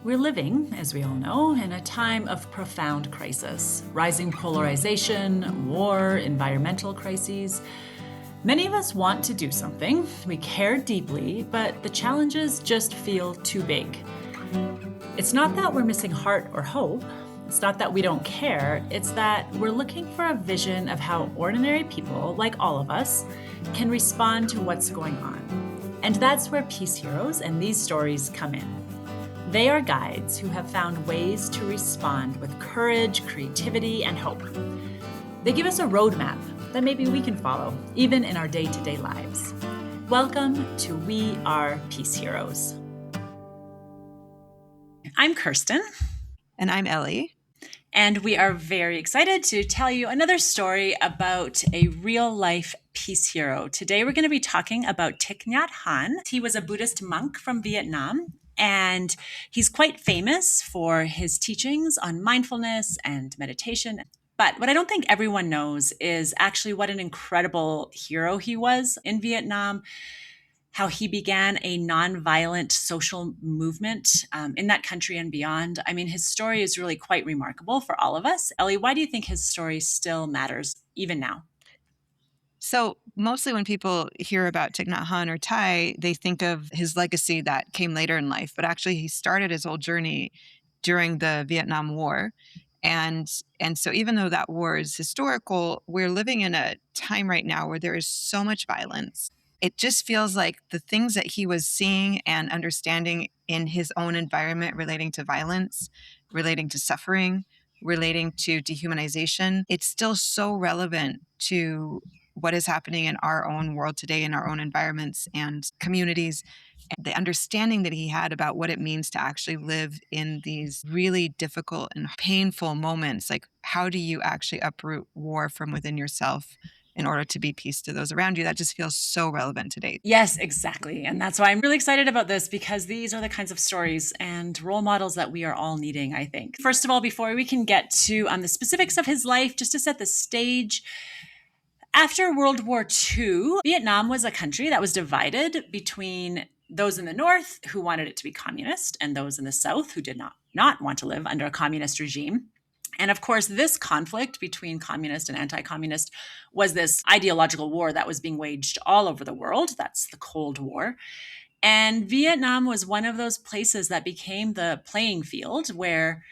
We're living, as we all know, in a time of profound crisis. Rising polarization, war, environmental crises. Many of us want to do something. We care deeply, but the challenges just feel too big. It's not that we're missing heart or hope. It's not that we don't care. It's that we're looking for a vision of how ordinary people, like all of us, can respond to what's going on. And that's where Peace Heroes and these stories come in. They are guides who have found ways to respond with courage, creativity, and hope. They give us a roadmap that maybe we can follow, even in our day-to-day lives. Welcome to We Are Peace Heroes. I'm Kirsten. And I'm Ellie. And we are very excited to tell you another story about a real-life peace hero. Today we're going to be talking about Thich Nhat Hanh. He was a Buddhist monk from Vietnam, and he's quite famous for his teachings on mindfulness and meditation. But what I don't think everyone knows is actually what an incredible hero he was in Vietnam, how he began a nonviolent social movement in that country and beyond. I mean, his story is really quite remarkable for all of us. Ellie, why do you think his story still matters even now? So mostly when people hear about Thich Nhat Hanh or Thai, they think of his legacy that came later in life. But actually, he started his whole journey during the Vietnam War. And so even though that war is historical, we're living in a time right now where there is so much violence. It just feels like the things that he was seeing and understanding in his own environment relating to violence, relating to suffering, relating to dehumanization, it's still so relevant to what is happening in our own world today, in our own environments and communities. And the understanding that he had about what it means to actually live in these really difficult and painful moments. Like, how do you actually uproot war from within yourself in order to be peace to those around you? That just feels so relevant today. Yes, exactly. And that's why I'm really excited about this, because these are the kinds of stories and role models that we are all needing, I think. First of all, before we can get to the specifics of his life, just to set the stage, after World War II, Vietnam was a country that was divided between those in the north who wanted it to be communist and those in the south who did not want to live under a communist regime. And of course, this conflict between communist and anti-communist was this ideological war that was being waged all over the world. That's the Cold War. And Vietnam was one of those places that became the playing field where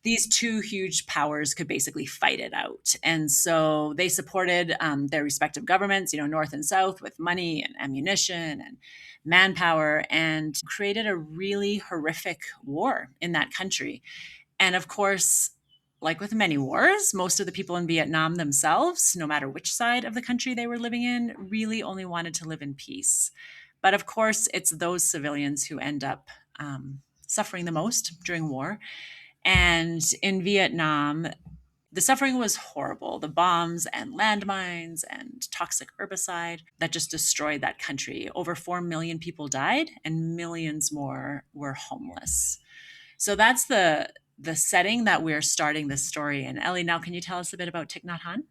these two huge powers could basically fight it out. And so they supported their respective governments, North and South, with money and ammunition and manpower, and created a really horrific war in that country. And of course, like with many wars, most of the people in Vietnam themselves, no matter which side of the country they were living in, really only wanted to live in peace. But of course, it's those civilians who end up suffering the most during war. And in Vietnam, the suffering was horrible. The bombs and landmines and toxic herbicide that just destroyed that country. Over 4 million people died and millions more were homeless. So that's the setting that we're starting this story in. Ellie, now can you tell us a bit about Thich Nhat Hanh?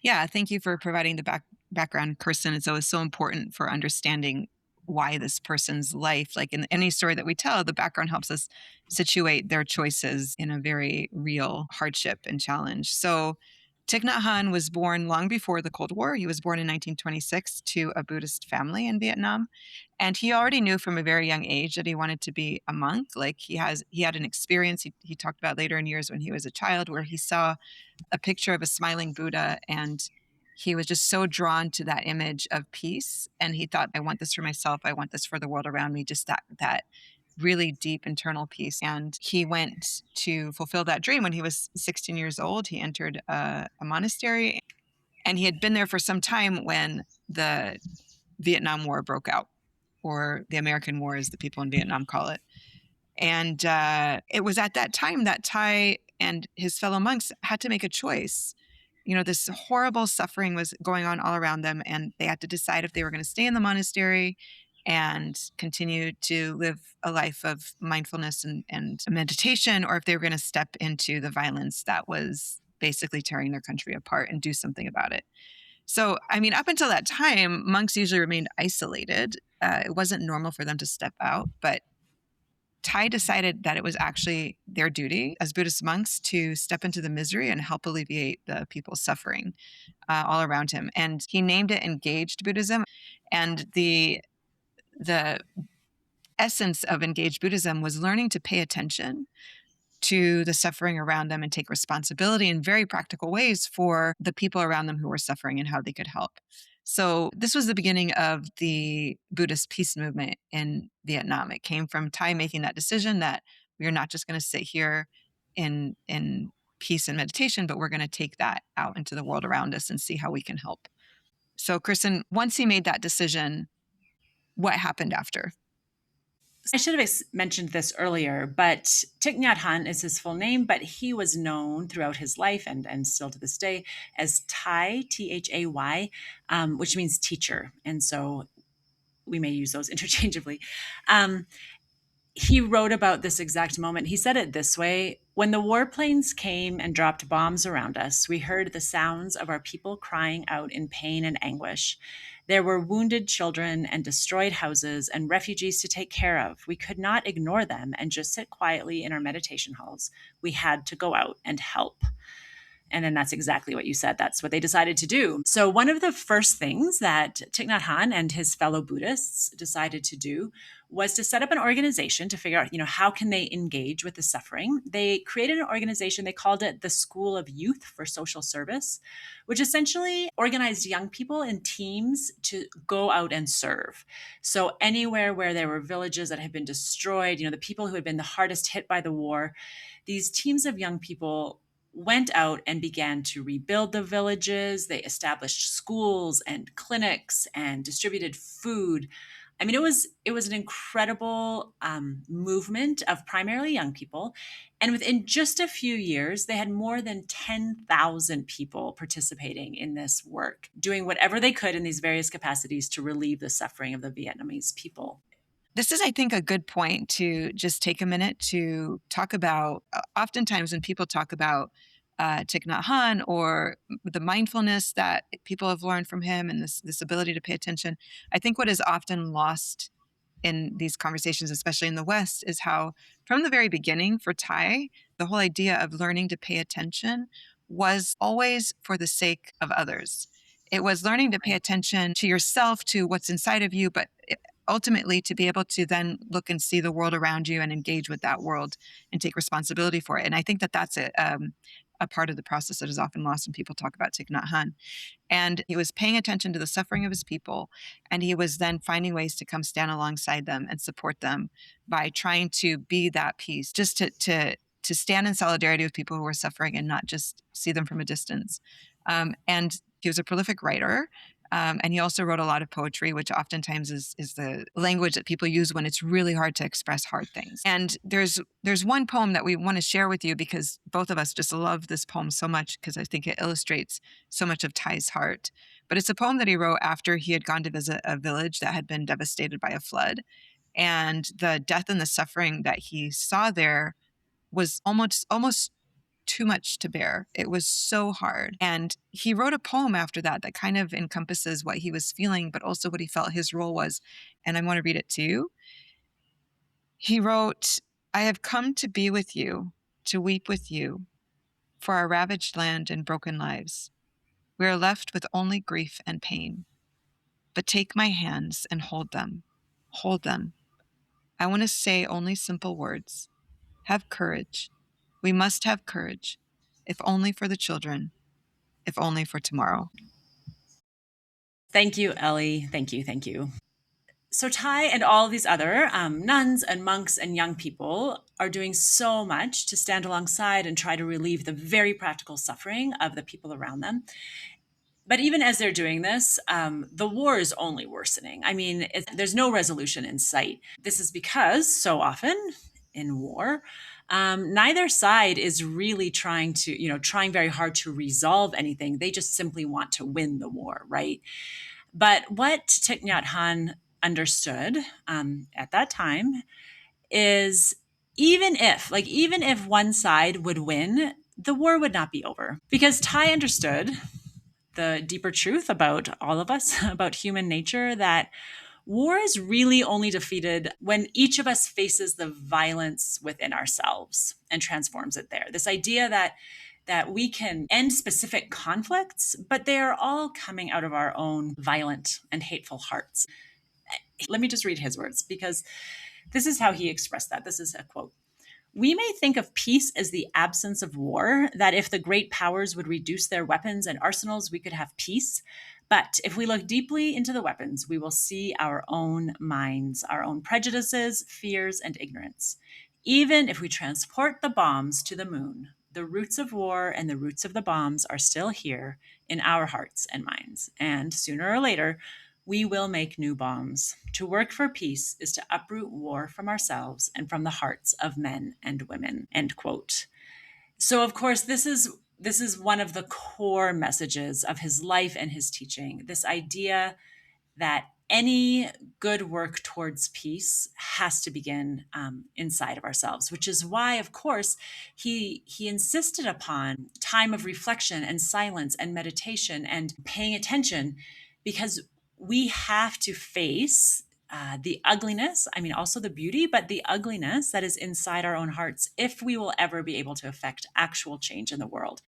Yeah, thank you for providing the background, Kirsten. It's always so important for understanding why this person's life, like in any story that we tell, the background helps us situate their choices in a very real hardship and challenge. So Thich Nhat Hanh was born long before the Cold War. He was born in 1926 to a Buddhist family in Vietnam. And he already knew from a very young age that he wanted to be a monk. Like he had an experience he talked about later in years when he was a child, where he saw a picture of a smiling Buddha, and he was just so drawn to that image of peace. And he thought, I want this for myself. I want this for the world around me. Just that really deep internal peace. And he went to fulfill that dream when he was 16 years old. He entered a monastery, and he had been there for some time when the Vietnam War broke out, or the American War, as the people in Vietnam call it. And it was at that time that Thai and his fellow monks had to make a choice. This horrible suffering was going on all around them, and they had to decide if they were going to stay in the monastery and continue to live a life of mindfulness and meditation, or if they were going to step into the violence that was basically tearing their country apart and do something about it. So, I mean, up until that time, monks usually remained isolated. It wasn't normal for them to step out, but Thai decided that it was actually their duty as Buddhist monks to step into the misery and help alleviate the people's suffering all around him. And he named it engaged Buddhism. And the essence of engaged Buddhism was learning to pay attention to the suffering around them and take responsibility in very practical ways for the people around them who were suffering and how they could help. So, this was the beginning of the Buddhist peace movement in Vietnam. It came from Thai making that decision that we are not just going to sit here in peace and meditation, but we're going to take that out into the world around us and see how we can help. So, Kristen, once he made that decision, what happened after? I should have mentioned this earlier, but Thich Nhat Hanh is his full name, but he was known throughout his life and still to this day as Thay, Thay, which means teacher. And so we may use those interchangeably. Um, he wrote about this exact moment. He said it this way: when the warplanes came and dropped bombs around us, we heard the sounds of our people crying out in pain and anguish. There were wounded children and destroyed houses and refugees to take care of. We could not ignore them and just sit quietly in our meditation halls. We had to go out and help. And then that's exactly what you said. That's what they decided to do. So one of the first things that Thich Nhat Hanh and his fellow Buddhists decided to do was to set up an organization to figure out, how can they engage with the suffering. They created an organization. They called it the School of Youth for Social Service, which essentially organized young people in teams to go out and serve. So anywhere where there were villages that had been destroyed, the people who had been the hardest hit by the war, these teams of young people went out and began to rebuild the villages. They established schools and clinics and distributed food. I mean, it was an incredible movement of primarily young people, and within just a few years, they had more than 10,000 people participating in this work, doing whatever they could in these various capacities to relieve the suffering of the Vietnamese people. This is, I think, a good point to just take a minute to talk about. Oftentimes, when people talk about Thich Nhat Hanh or the mindfulness that people have learned from him and this ability to pay attention, I think what is often lost in these conversations, especially in the West, is how from the very beginning for Thai, the whole idea of learning to pay attention was always for the sake of others. It was learning to pay attention to yourself, to what's inside of you, but ultimately to be able to then look and see the world around you and engage with that world and take responsibility for it. And I think that that's a part of the process that is often lost when people talk about Thich Nhat Hanh. And he was paying attention to the suffering of his people, and he was then finding ways to come stand alongside them and support them by trying to be that peace, just to stand in solidarity with people who were suffering and not just see them from a distance. And he was a prolific writer. And he also wrote a lot of poetry, which oftentimes is the language that people use when it's really hard to express hard things. And there's one poem that we want to share with you because both of us just love this poem so much because I think it illustrates so much of Thai's heart. But it's a poem that he wrote after he had gone to visit a village that had been devastated by a flood. And the death and the suffering that he saw there was almost too much to bear. It was so hard. And he wrote a poem after that that kind of encompasses what he was feeling, but also what he felt his role was. And I want to read it to you. He wrote, I have come to be with you, to weep with you, for our ravaged land and broken lives. We are left with only grief and pain. But take my hands and hold them. Hold them. I want to say only simple words. Have courage. We must have courage, if only for the children, if only for tomorrow. Thank you, Ellie. Thank you. Thank you. So Thai and all these other nuns and monks and young people are doing so much to stand alongside and try to relieve the very practical suffering of the people around them. But even as they're doing this, the war is only worsening. I mean, there's no resolution in sight. This is because so often in war, neither side is really trying very hard to resolve anything. They just simply want to win the war, right? But what Thich Nhat Hanh understood at that time is even if one side would win, the war would not be over because Thai understood the deeper truth about all of us, about human nature, that War is really only defeated when each of us faces the violence within ourselves and transforms it there. This idea that we can end specific conflicts, but they are all coming out of our own violent and hateful hearts. Let me just read his words because this is how he expressed that. This is a quote. We may think of peace as the absence of war, that if the great powers would reduce their weapons and arsenals, we could have peace. But if we look deeply into the weapons, we will see our own minds, our own prejudices, fears, and ignorance. Even if we transport the bombs to the moon, the roots of war and the roots of the bombs are still here in our hearts and minds. And sooner or later, we will make new bombs. To work for peace is to uproot war from ourselves and from the hearts of men and women. End quote. So of course this is one of the core messages of his life and his teaching. This idea that any good work towards peace has to begin inside of ourselves, which is why, of course, he insisted upon time of reflection and silence and meditation and paying attention, because we have to face the ugliness, I mean, also the beauty, but the ugliness that is inside our own hearts if we will ever be able to affect actual change in the world.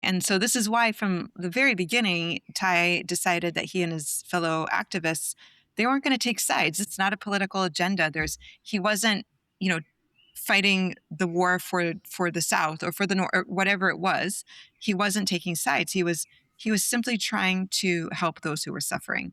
And so this is why from the very beginning, Ty decided that he and his fellow activists, they weren't going to take sides. It's not a political agenda. He wasn't, you know, fighting the war for the South or for the North or whatever it was. He wasn't taking sides. He was simply trying to help those who were suffering,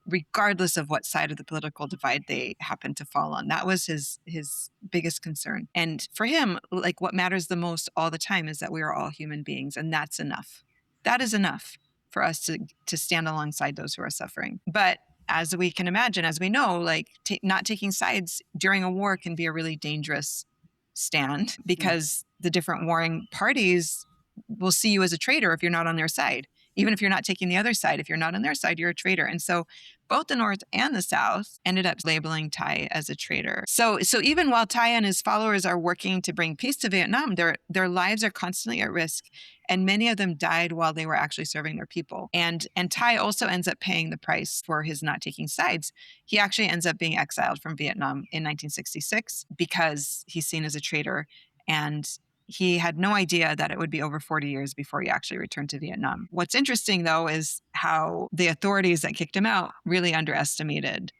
regardless of what side of the political divide they happened to fall on. That was his biggest concern. And for him, like, what matters the most all the time is that we are all human beings, and that's enough. That is enough for us to stand alongside those who are suffering. But as we can imagine, as we know, like, not taking sides during a war can be a really dangerous stand, because the different warring parties will see you as a traitor if you're not on their side. Even if you're not taking the other side, if you're not on their side, you're a traitor. And so both the North and the South ended up labeling Thai as a traitor. So even while Thai and his followers are working to bring peace to Vietnam, their lives are constantly at risk. And many of them died while they were actually serving their people. And Thai also ends up paying the price for his not taking sides. He actually ends up being exiled from Vietnam in 1966 because he's seen as a traitor. And he had no idea that it would be over 40 years before he actually returned to Vietnam. What's interesting, though, is how the authorities that kicked him out really underestimated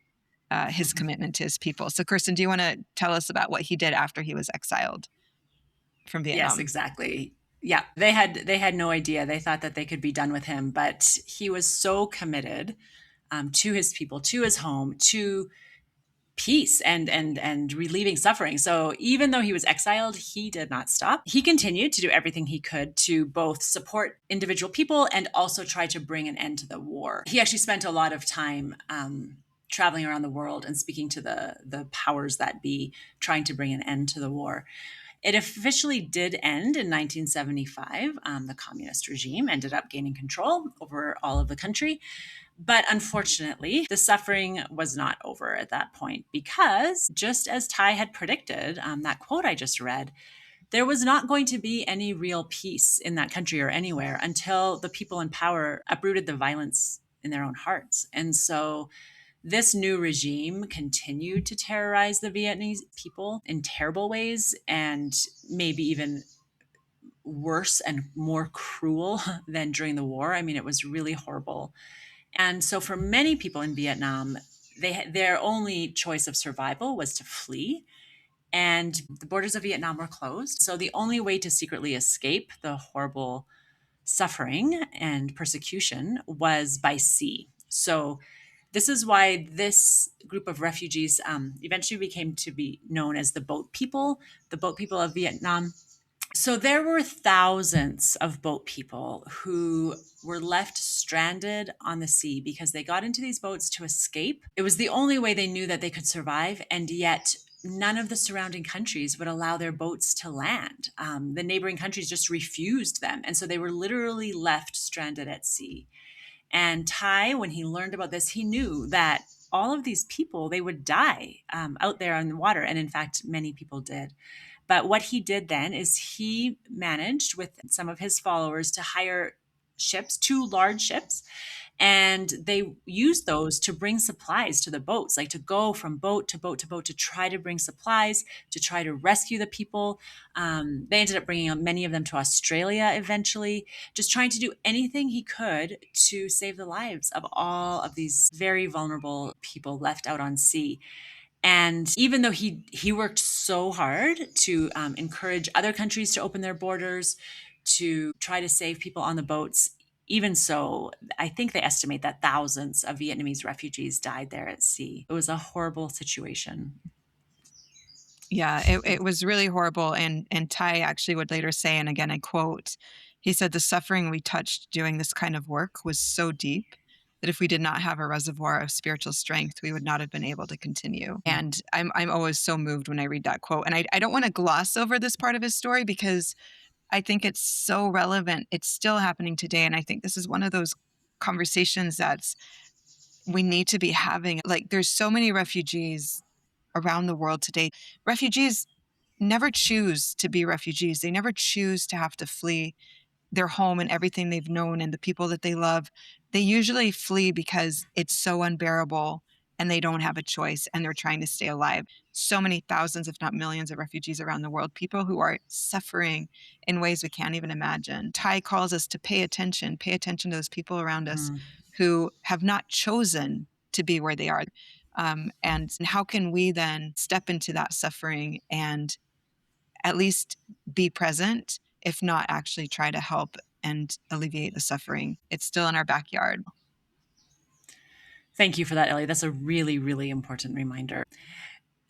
his commitment to his people. So, Kirsten, do you want to tell us about what he did after he was exiled from Yes, Vietnam? exactly. Yeah, they had no idea. They thought that they could be done with him, but he was so committed to his people, to his home, to peace and relieving suffering. So even though he was exiled, he did not stop. He continued to do everything he could to both support individual people and also try to bring an end to the war. He actually spent a lot of time traveling around the world and speaking to the powers that be, trying to bring an end to the war. It officially did end in 1975. The communist regime ended up gaining control over all of the country. But unfortunately, the suffering was not over at that point, because just as Ty had predicted, that quote I just read, there was not going to be any real peace in that country or anywhere until the people in power uprooted the violence in their own hearts. And so this new regime continued to terrorize the Vietnamese people in terrible ways, and maybe even worse and more cruel than during the war. I mean, it was really horrible. And so for many people in Vietnam, their only choice of survival was to flee. And the borders of Vietnam were closed. So the only way to secretly escape the horrible suffering and persecution was by sea. So this is why this group of refugees eventually became to be known as the boat people of Vietnam. So there were thousands of boat people who were left stranded on the sea because they got into these boats to escape. It was the only way they knew that they could survive, and yet none of the surrounding countries would allow their boats to land. The neighboring countries just refused them, and so they were literally left stranded at sea. And Ty, when he learned about this, he knew that all of these people, they would die out there on the water, and in fact, many people did. But what he did then is he managed with some of his followers to hire ships, two large ships, And they used those to bring supplies to the boats, like to go from boat to boat to boat to try to bring supplies, to try to rescue the people. They ended up bringing many of them to Australia eventually, just trying to do anything he could to save the lives of all of these very vulnerable people left out on sea. And even though he worked so hard to encourage other countries to open their borders, to try to save people on the boats, even so, I think they estimate that thousands of Vietnamese refugees died there at sea. It was a horrible situation. Yeah, it was really horrible, and Ty actually would later say, and again I quote, he said, "The suffering we touched doing this kind of work was so deep that if we did not have a reservoir of spiritual strength, we would not have been able to continue." Mm. And I'm always so moved when I read that quote. And I don't want to gloss over this part of his story because I think it's so relevant. It's still happening today. And I think this is one of those conversations that's we need to be having. Like, there's so many refugees around the world today. Refugees never choose to be refugees. They never choose to have to flee their home and everything they've known and the people that they love. They usually flee because it's so unbearable and they don't have a choice and they're trying to stay alive. So many thousands, if not millions, of refugees around the world, people who are suffering in ways we can't even imagine. Ty calls us to pay attention to those people around us Mm. who have not chosen to be where they are. And how can we then step into that suffering and at least be present, if not actually try to help and alleviate the suffering? It's still in our backyard. Thank you for that, Ellie. That's a really, really important reminder.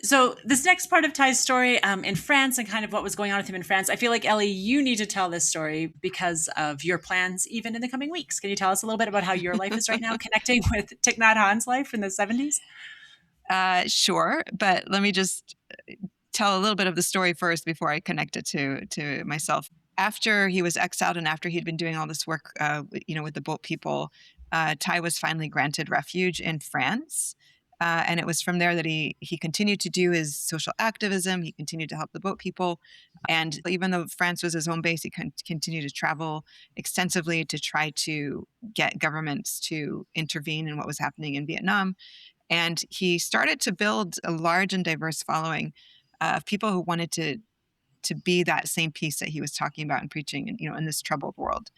So, this next part of Ty's story in France and kind of what was going on with him in France, I feel like, Ellie, you need to tell this story because of your plans even in the coming weeks. Can you tell us a little bit about how your life is right now connecting with Thich Nhat Hanh's life in the 70s? Sure, but let me just tell a little bit of the story first before I connect it to myself. After he was exiled and after he'd been doing all this work, with the boat people, Ty was finally granted refuge in France. And it was from there that he continued to do his social activism. He continued to help the boat people, and even though France was his home base, he continued to travel extensively to try to get governments to intervene in what was happening in Vietnam. And he started to build a large and diverse following of people who wanted to be that same peace that he was talking about and preaching, in this troubled world.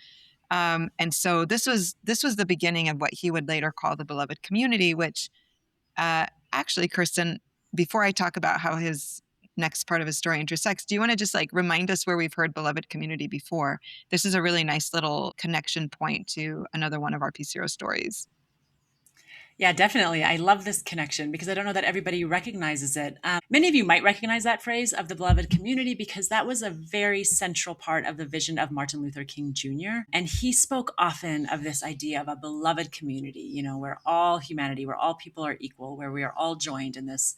And so this was the beginning of what he would later call the beloved community. Which actually, Kirsten, before I talk about how his next part of his story intersects, do you want to just like remind us where we've heard beloved community before? This is a really nice little connection point to another one of our P0 stories. Yeah, definitely. I love this connection because I don't know that everybody recognizes it. Many of you might recognize that phrase of the beloved community because that was a very central part of the vision of Martin Luther King Jr. And he spoke often of this idea of a beloved community, where all humanity, where all people are equal, where we are all joined in this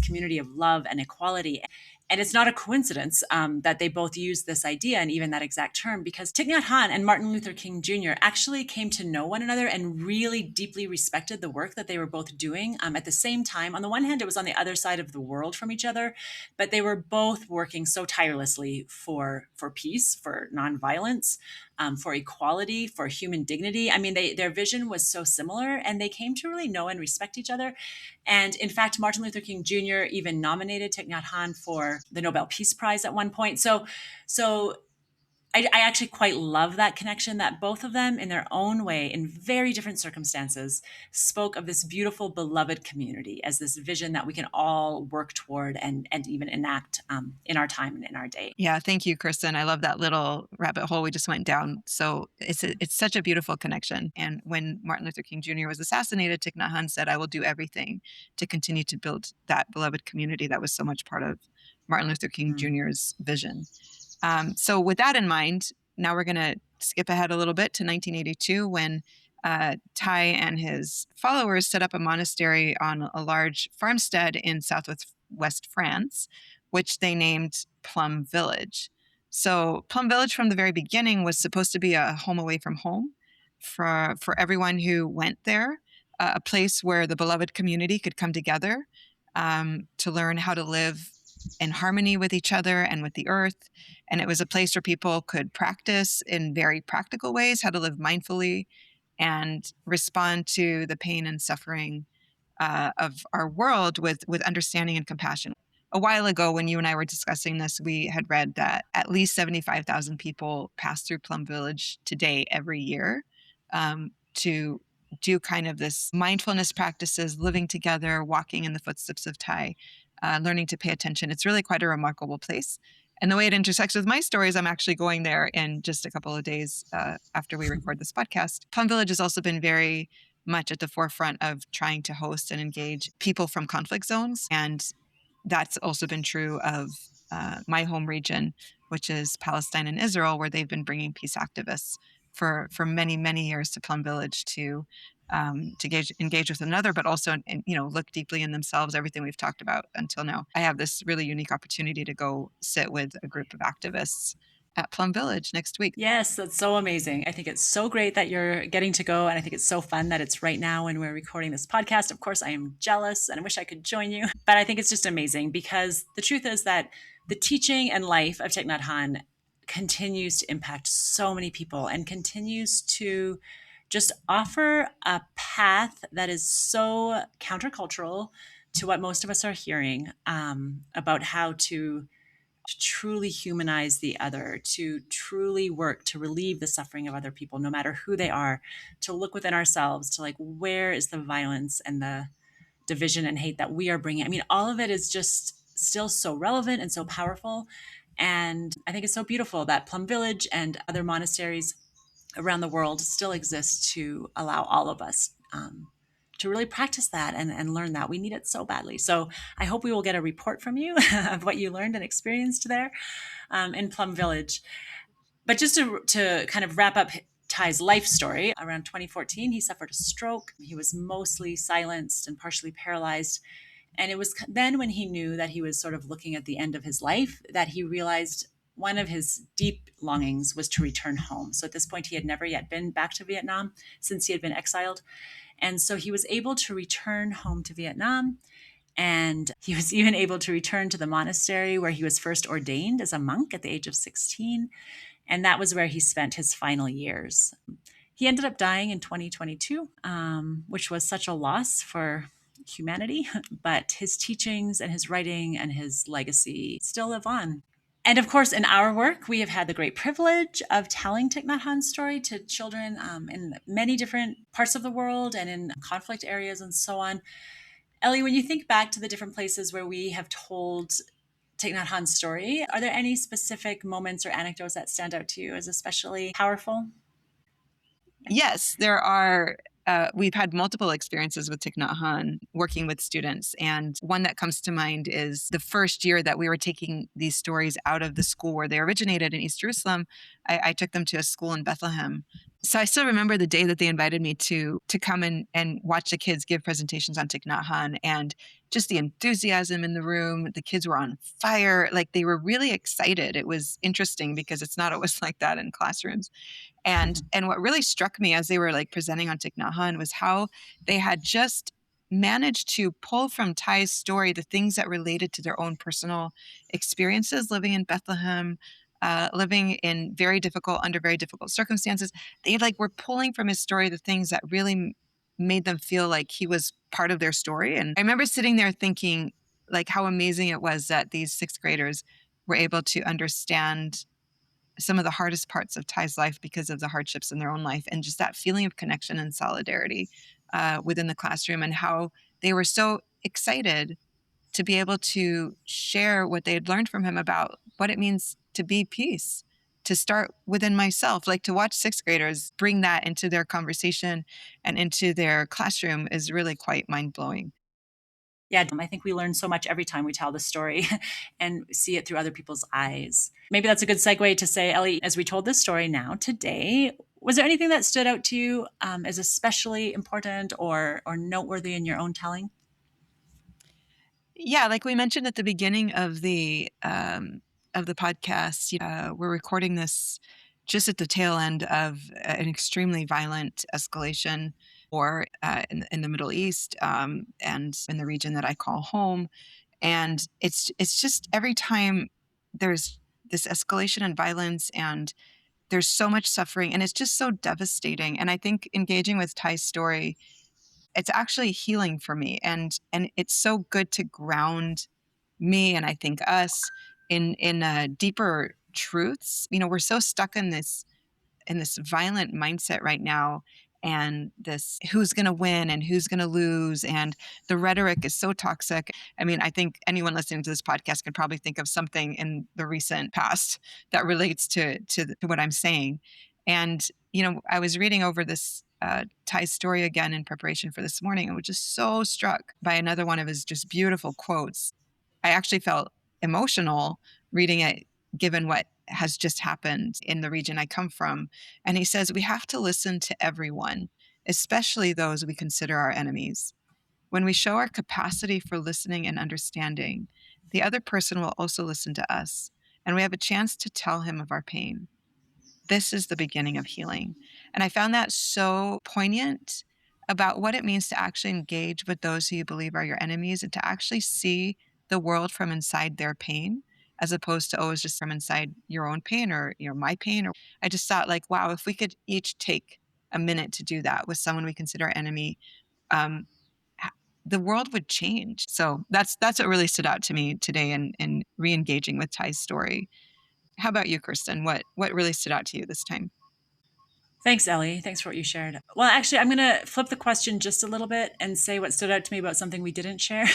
community of love and equality. And it's not a coincidence that they both use this idea and even that exact term, because Thich Nhat Hanh and Martin Luther King Jr. actually came to know one another and really deeply respected the work that they were both doing at the same time. On the one hand, it was on the other side of the world from each other, but they were both working so tirelessly for peace, for nonviolence, for equality, for human dignity. I mean, their vision was so similar, and they came to really know and respect each other. And in fact, Martin Luther King Jr. even nominated Thich Nhat Hanh for the Nobel Peace Prize at one point. So I actually quite love that connection that both of them, in their own way, in very different circumstances, spoke of this beautiful, beloved community as this vision that we can all work toward and even enact in our time and in our day. Yeah, thank you, Kristen. I love that little rabbit hole we just went down. So it's such a beautiful connection. And when Martin Luther King Jr. was assassinated, Thich Nhat Hanh said, "I will do everything to continue to build that beloved community that was so much part of Martin Luther King Mm. Jr.'s vision." So with that in mind, now we're going to skip ahead a little bit to 1982 when Ty and his followers set up a monastery on a large farmstead in southwest France, which they named Plum Village. So Plum Village from the very beginning was supposed to be a home away from home for everyone who went there, a place where the beloved community could come together to learn how to live in harmony with each other and with the earth. And it was a place where people could practice in very practical ways how to live mindfully and respond to the pain and suffering of our world with understanding and compassion. A while ago, when you and I were discussing this, we had read that at least 75,000 people pass through Plum Village today every year to do kind of this mindfulness practices, living together, walking in the footsteps of Thai, learning to pay attention. It's really quite a remarkable place. And the way it intersects with my stories, I'm actually going there in just a couple of days after we record this podcast. Plum Village has also been very much at the forefront of trying to host and engage people from conflict zones. And that's also been true of my home region, which is Palestine and Israel, where they've been bringing peace activists for many, many years to Plum Village to engage with another, but also look deeply in themselves. Everything we've talked about until now. I have this really unique opportunity to go sit with a group of activists at Plum Village next week. Yes, that's so amazing. I think it's so great that you're getting to go. And I think it's so fun that it's right now when we're recording this podcast. Of course, I am jealous and I wish I could join you. But I think it's just amazing because the truth is that the teaching and life of Thich Nhat Hanh continues to impact so many people and continues to just offer a path that is so countercultural to what most of us are hearing about how to truly humanize the other, to truly work to relieve the suffering of other people, no matter who they are, to look within ourselves, to like, where is the violence and the division and hate that we are bringing? I mean, all of it is just still so relevant and so powerful. And I think it's so beautiful that Plum Village and other monasteries around the world still exist to allow all of us to really practice that and learn that. We need it so badly. So I hope we will get a report from you of what you learned and experienced there in Plum Village. But just to kind of wrap up Ty's life story, around 2014, he suffered a stroke. He was mostly silenced and partially paralyzed. And it was then when he knew that he was sort of looking at the end of his life that he realized one of his deep longings was to return home. So at this point, he had never yet been back to Vietnam since he had been exiled. And so he was able to return home to Vietnam. And he was even able to return to the monastery where he was first ordained as a monk at the age of 16. And that was where he spent his final years. He ended up dying in 2022, which was such a loss for humanity. But his teachings and his writing and his legacy still live on. And of course, in our work, we have had the great privilege of telling Thich Nhat Hanh's story to children in many different parts of the world and in conflict areas and so on. Ellie, when you think back to the different places where we have told Thich Nhat Hanh's story, are there any specific moments or anecdotes that stand out to you as especially powerful? Yes, there are. We've had multiple experiences with Thich Nhat Hanh working with students. And one that comes to mind is the first year that we were taking these stories out of the school where they originated in East Jerusalem. I took them to a school in Bethlehem. So I still remember the day that they invited me to come and watch the kids give presentations on Thich Nhat Hanh, and just the enthusiasm in the room. The kids were on fire. Like, they were really excited. It was interesting because it's not always like that in classrooms. And what really struck me as they were like presenting on Thich Nhat Hanh was how they had just managed to pull from Ty's story the things that related to their own personal experiences living in Bethlehem, living in under very difficult circumstances. They like were pulling from his story the things that really made them feel like he was part of their story. And I remember sitting there thinking like how amazing it was that these sixth graders were able to understand some of the hardest parts of Ty's life because of the hardships in their own life, and just that feeling of connection and solidarity within the classroom, and how they were so excited to be able to share what they had learned from him about what it means to be peace, to start within myself. Like, to watch sixth graders bring that into their conversation and into their classroom is really quite mind blowing. Yeah, I think we learn so much every time we tell the story and see it through other people's eyes. Maybe that's a good segue to say, Ellie, as we told this story now today, was there anything that stood out to you as especially important or noteworthy in your own telling? Yeah, like we mentioned at the beginning of the podcast, we're recording this just at the tail end of an extremely violent escalation war in the Middle East, and in the region that I call home. And it's just every time there's this escalation and violence and there's so much suffering and it's just so devastating. And I think engaging with Ty's story, it's actually healing for me, and it's so good to ground me, and I think us, in deeper truths. We're so stuck in this violent mindset right now, and this who's going to win and who's going to lose, and the rhetoric is so toxic. I mean, I think anyone listening to this podcast can probably think of something in the recent past that relates to what I'm saying. And I was reading over this Ty's story again in preparation for this morning, and was just so struck by another one of his just beautiful quotes. I actually felt emotional reading it, given what has just happened in the region I come from. And he says, we have to listen to everyone, especially those we consider our enemies. When we show our capacity for listening and understanding, the other person will also listen to us, and we have a chance to tell him of our pain. This is the beginning of healing. And I found that so poignant about what it means to actually engage with those who you believe are your enemies, and to actually see the world from inside their pain, as opposed to always just from inside your own pain, or my pain. Or I just thought, like, wow, if we could each take a minute to do that with someone we consider our enemy, um, the world would change. So that's what really stood out to me today in re-engaging with Ty's story. How about you, Kirsten? What really stood out to you this time? Thanks, Ellie. Thanks for what you shared. Well, actually, I'm going to flip the question just a little bit and say what stood out to me about something we didn't share,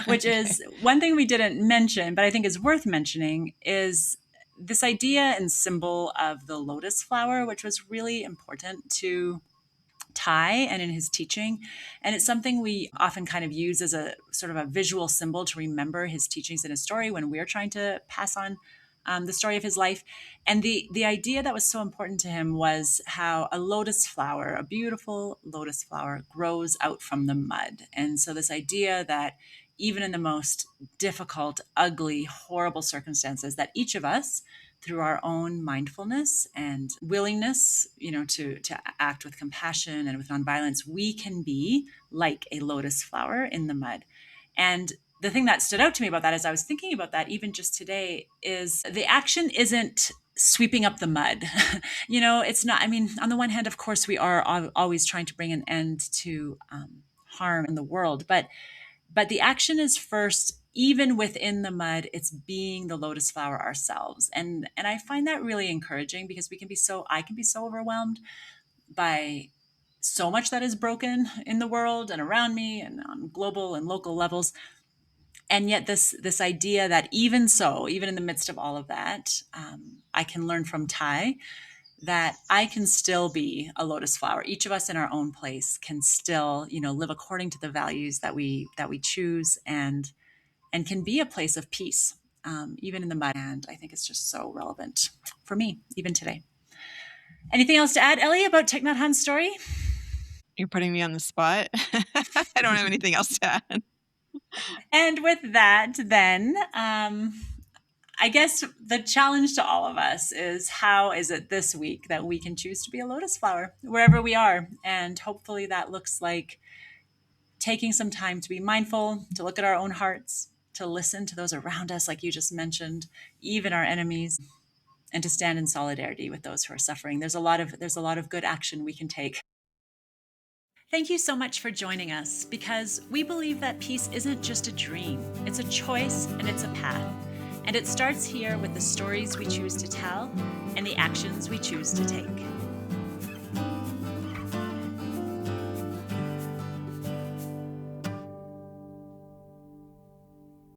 which Okay. is one thing we didn't mention, but I think is worth mentioning, is this idea and symbol of the lotus flower, which was really important to Thai and in his teaching. And it's something we often kind of use as a sort of a visual symbol to remember his teachings and his story when we're trying to pass on the story of his life. And the idea that was so important to him was how a lotus flower, a beautiful lotus flower, grows out from the mud. And so this idea that even in the most difficult, ugly, horrible circumstances, that each of us, through our own mindfulness and willingness, to act with compassion and with nonviolence, we can be like a lotus flower in the mud. And the thing that stood out to me about that, as I was thinking about that, even just today, is the action isn't sweeping up the mud. It's not. I mean, on the one hand, of course, we are always trying to bring an end to harm in the world, but the action is first, even within the mud, it's being the lotus flower ourselves. And I find that really encouraging, because I can be so overwhelmed by so much that is broken in the world and around me and on global and local levels. And yet this idea that even so, even in the midst of all of that, I can learn from Thai that I can still be a lotus flower. Each of us in our own place can still, live according to the values that we choose, and can be a place of peace, even in the mud. And I think it's just so relevant for me, even today. Anything else to add, Ellie, about Thich Nhat Hanh's story? You're putting me on the spot. I don't have anything else to add. And with that, then, I guess the challenge to all of us is, how is it this week that we can choose to be a lotus flower wherever we are? And hopefully that looks like taking some time to be mindful, to look at our own hearts, to listen to those around us, like you just mentioned, even our enemies, and to stand in solidarity with those who are suffering. There's a lot of good action we can take. Thank you so much for joining us, because we believe that peace isn't just a dream, it's a choice and it's a path. And it starts here with the stories we choose to tell and the actions we choose to take.